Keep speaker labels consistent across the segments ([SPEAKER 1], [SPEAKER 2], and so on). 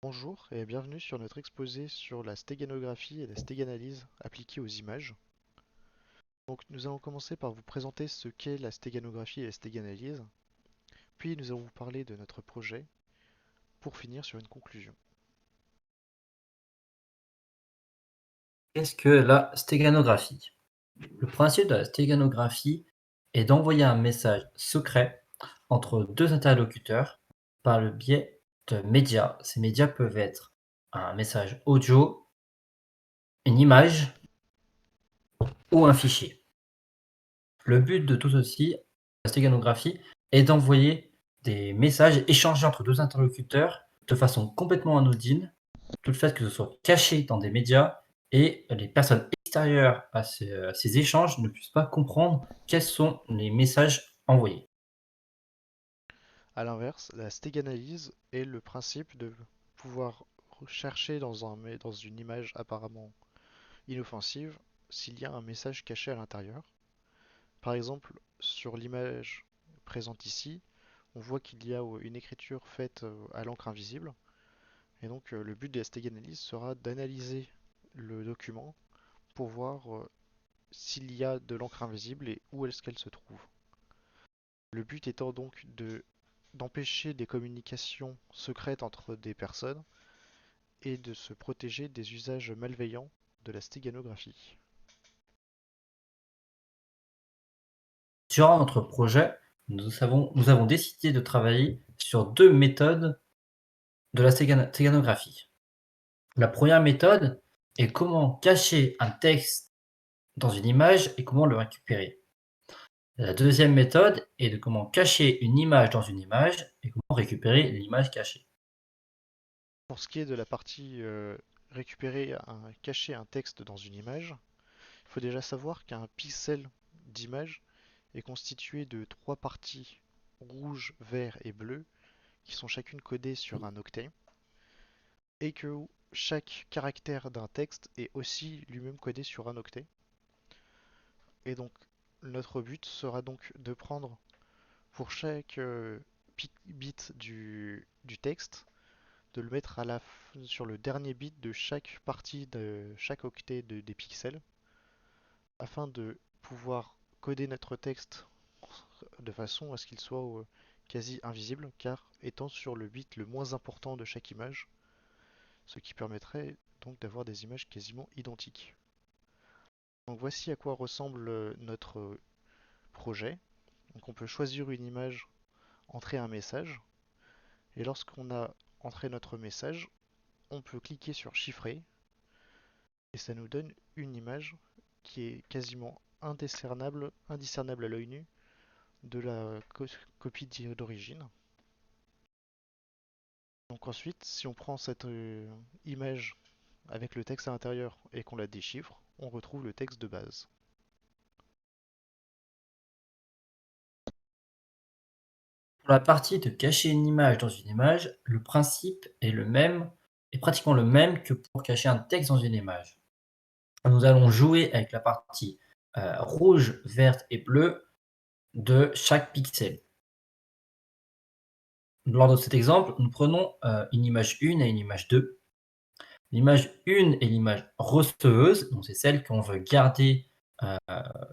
[SPEAKER 1] Bonjour et bienvenue sur notre exposé sur la stéganographie et la stéganalyse appliquée aux images. Donc nous allons commencer par vous présenter ce qu'est la stéganographie et la stéganalyse, puis nous allons vous parler de notre projet pour finir sur une conclusion.
[SPEAKER 2] Qu'est-ce que la stéganographie? Le principe de la stéganographie est d'envoyer un message secret entre deux interlocuteurs par le biais de médias. Ces médias peuvent être un message audio, une image ou un fichier. Le but de tout ceci, la stéganographie, est d'envoyer des messages échangés entre deux interlocuteurs de façon complètement anodine, tout le fait que ce soit caché dans des médias et les personnes extérieures à ces échanges ne puissent pas comprendre quels sont les messages envoyés.
[SPEAKER 1] A l'inverse, la stéganalyse est le principe de pouvoir chercher dans une image apparemment inoffensive s'il y a un message caché à l'intérieur. Par exemple, sur l'image présente ici, on voit qu'il y a une écriture faite à l'encre invisible. Et donc le but de la stéganalyse sera d'analyser le document pour voir s'il y a de l'encre invisible et où est-ce qu'elle se trouve. Le but étant donc d'empêcher des communications secrètes entre des personnes et de se protéger des usages malveillants de la stéganographie.
[SPEAKER 2] Durant notre projet, nous avons décidé de travailler sur deux méthodes de la stéganographie. La première méthode est comment cacher un texte dans une image et comment le récupérer. La deuxième méthode est de comment cacher une image dans une image et comment récupérer l'image cachée.
[SPEAKER 1] Pour ce qui est de la partie cacher un texte dans une image, il faut déjà savoir qu'un pixel d'image est constitué de trois parties rouge, vert et bleu qui sont chacune codées sur un octet et que chaque caractère d'un texte est aussi lui-même codé sur un octet. Et donc notre but sera donc de prendre pour chaque bit du texte, de le mettre sur le dernier bit de chaque partie de chaque octet des pixels afin de pouvoir coder notre texte de façon à ce qu'il soit quasi invisible car étant sur le bit le moins important de chaque image, ce qui permettrait donc d'avoir des images quasiment identiques. Donc voici à quoi ressemble notre projet. Donc on peut choisir une image, entrer un message, et lorsqu'on a entré notre message, on peut cliquer sur chiffrer, et ça nous donne une image qui est quasiment indiscernable à l'œil nu de la copie d'origine. Donc ensuite, si on prend cette image avec le texte à l'intérieur et qu'on la déchiffre, on retrouve le texte de base.
[SPEAKER 2] Pour la partie de cacher une image dans une image, le principe est pratiquement le même que pour cacher un texte dans une image. Nous allons jouer avec la partie rouge, verte et bleue de chaque pixel. Lors de cet exemple, nous prenons une image 1 et une image 2. L'image 1 est l'image receveuse, donc c'est celle qu'on veut garder, heu,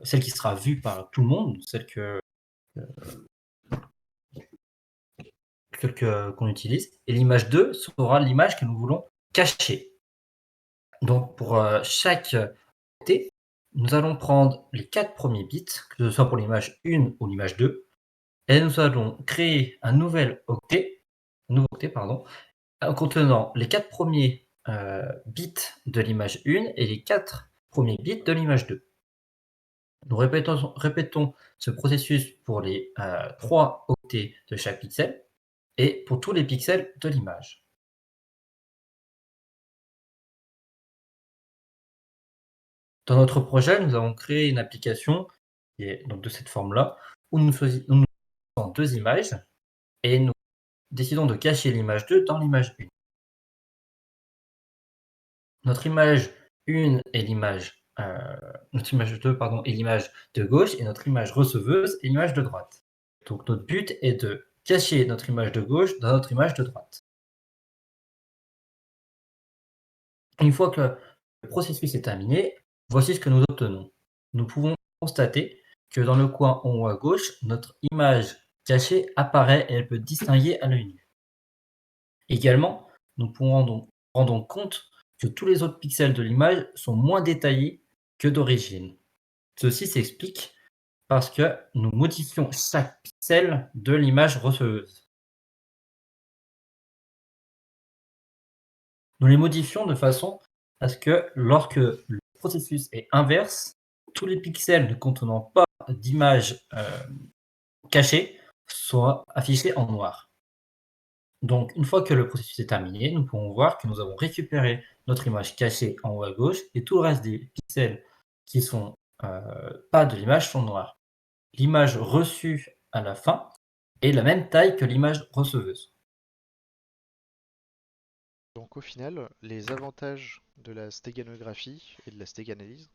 [SPEAKER 2] celle qui sera vue par tout le monde, qu'on utilise, et l'image 2 sera l'image que nous voulons cacher. Donc pour, chaque octet, nous allons prendre les 4 premiers bits, que ce soit pour l'image 1 ou l'image 2, et nous allons créer un nouveau octet pardon, contenant les 4 premiers bits de l'image 1 et les 4 premiers bits de l'image 2. Nous répétons ce processus pour les 3 octets de chaque pixel et pour tous les pixels de l'image. Dans notre projet, nous avons créé une application qui est donc de cette forme-là, où nous choisissons 2 images et nous décidons de cacher l'image 2 dans l'image 1. Notre image 1 est notre image 2 pardon, est l'image de gauche et notre image receveuse est l'image de droite. Donc notre but est de cacher notre image de gauche dans notre image de droite. Une fois que le processus est terminé, voici ce que nous obtenons. Nous pouvons constater que dans le coin en haut à gauche, notre image cachée apparaît et elle peut distinguer à l'œil nu. Également, nous pouvons donc rendre compte que tous les autres pixels de l'image sont moins détaillés que d'origine. Ceci s'explique parce que nous modifions chaque pixel de l'image receveuse. Nous les modifions de façon à ce que lorsque le processus est inverse, tous les pixels ne contenant pas d'image cachée soient affichés en noir. Donc, une fois que le processus est terminé, nous pouvons voir que nous avons récupéré notre image cachée en haut à gauche et tout le reste des pixels qui sont pas de l'image sont noirs. L'image reçue à la fin est la même taille que l'image receveuse.
[SPEAKER 1] Donc au final, les avantages de la stéganographie et de la stéganalyse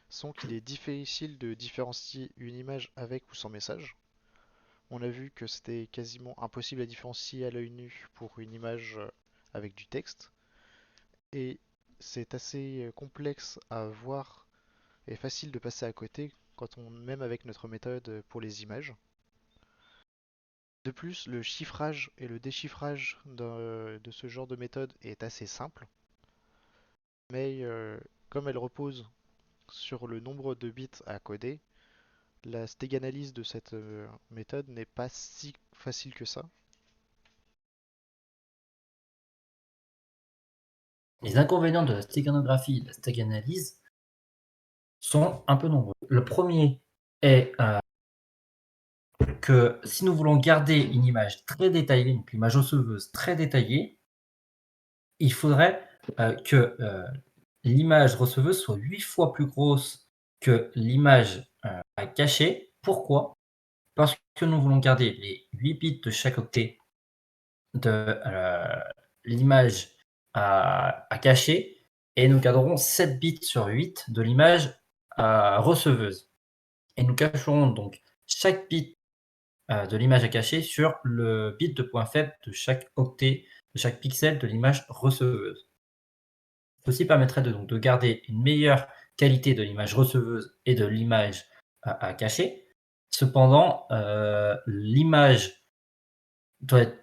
[SPEAKER 1] sont qu'il est difficile de différencier une image avec ou sans message. On a vu que c'était quasiment impossible à différencier à l'œil nu pour une image avec du texte. Et c'est assez complexe à voir et facile de passer à côté même avec notre méthode pour les images. De plus, le chiffrage et le déchiffrage de ce genre de méthode est assez simple, mais comme elle repose sur le nombre de bits à coder, la stéganalyse de cette méthode n'est pas si facile que ça.
[SPEAKER 2] Les inconvénients de la stéganographie et de la stéganalyse sont un peu nombreux. Le premier est que si nous voulons garder une image très détaillée, donc l'image receveuse très détaillée, il faudrait que l'image receveuse soit 8 fois plus grosse que l'image à cacher. Pourquoi? Parce que nous voulons garder les 8 bits de chaque octet de l'image à cacher et nous garderons 7 bits sur 8 de l'image receveuse. Et nous cacherons donc chaque bit de l'image à cacher sur le bit de point faible de chaque octet, de chaque pixel de l'image receveuse. Ceci permettrait donc de garder une meilleure qualité de l'image receveuse et de l'image à cacher. Cependant, l'image doit être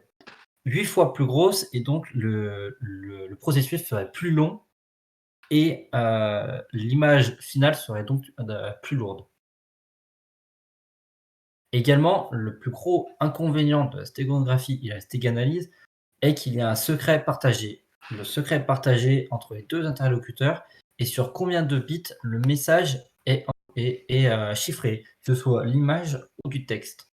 [SPEAKER 2] 8 fois plus grosse et donc le processus serait plus long et l'image finale serait donc plus lourde. Également, le plus gros inconvénient de la stégonographie et la stéganalyse est qu'il y a un secret partagé. Le secret partagé entre les deux interlocuteurs est sur combien de bits le message est chiffré, que ce soit l'image ou du texte.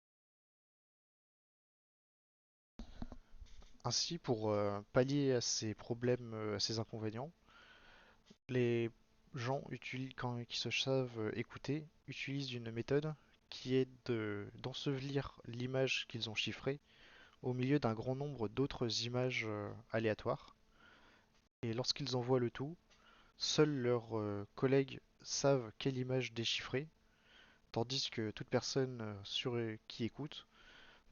[SPEAKER 1] Ainsi, pour pallier à ces problèmes, à ces inconvénients, les gens qui se savent écouter utilisent une méthode qui est d'ensevelir l'image qu'ils ont chiffrée au milieu d'un grand nombre d'autres images aléatoires. Et lorsqu'ils envoient le tout, seuls leurs collègues savent quelle image déchiffrer, tandis que toute personne qui écoute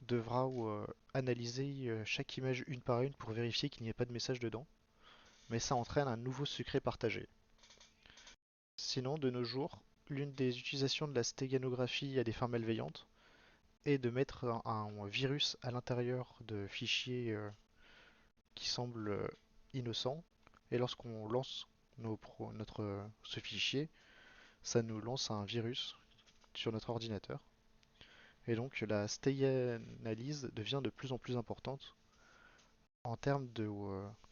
[SPEAKER 1] devra analyser chaque image une par une pour vérifier qu'il n'y ait pas de message dedans. Mais ça entraîne un nouveau secret partagé. Sinon, de nos jours, l'une des utilisations de la stéganographie à des fins malveillantes est de mettre un virus à l'intérieur de fichiers qui semblent innocents. Et lorsqu'on lance ce fichier, ça nous lance un virus sur notre ordinateur. Et donc la stéganalyse devient de plus en plus importante en termes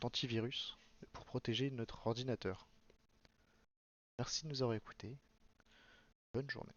[SPEAKER 1] d'antivirus pour protéger notre ordinateur. Merci de nous avoir écoutés. Bonne journée.